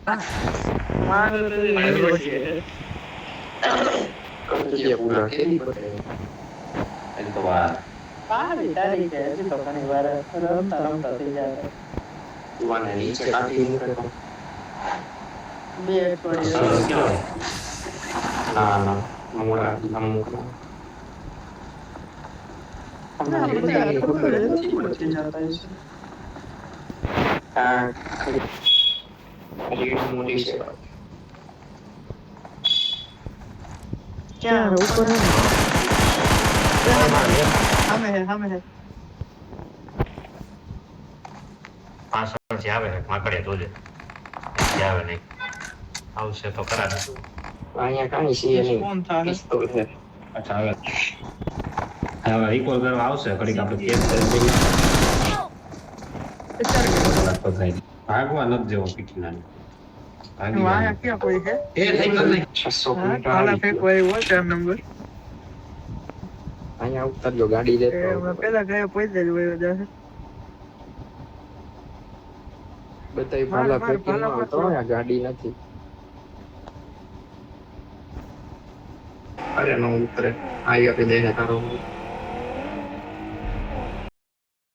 मारो तो नहीं बचे ये पूरा खेली पड़े એટલે તો વાર पारी तारीख है अभी तो कहीं बार रमता रमता થઈ જાય તુવાને નીચે કાઢી મૂકે તો બે અઠવાડિયે સરસ કહેવાય ના ના મોડા અમુક ના બધા અઠવાડિયે બચી જતા છે આ રીડ મોટી છે क्या ऊपर हमें है પાછળથી આવે છે માકડે જોજે જે આવે નહીં આવશે તો ખરા જ. અહીંયા કાંઈ છે નહીં कौन था પિસ્તોલ છે અચ્છા હવે રિકોલ કરવા આવશે ઘડીક આપણે કેસ કરી દઈએ કલાક તો થાય ભાગવા નથી જેવો પીકીના ભાગી वहाँ જાય. क्या कोई है એ થઈ ગયું નહીં 600 हाँ, મીટર काला આવી फेंक ગયો. वही हुआ 4 नंबर અહીંયા ઉતરજો ગાડી લેતો मैं पहला गया पैदल वही वजह से બધાય ભાલા માર, ફેંકીને ભાલા આવતો માર. આ ગાડી નથી અરે નો ઉતરે આઈ આપી દે તારો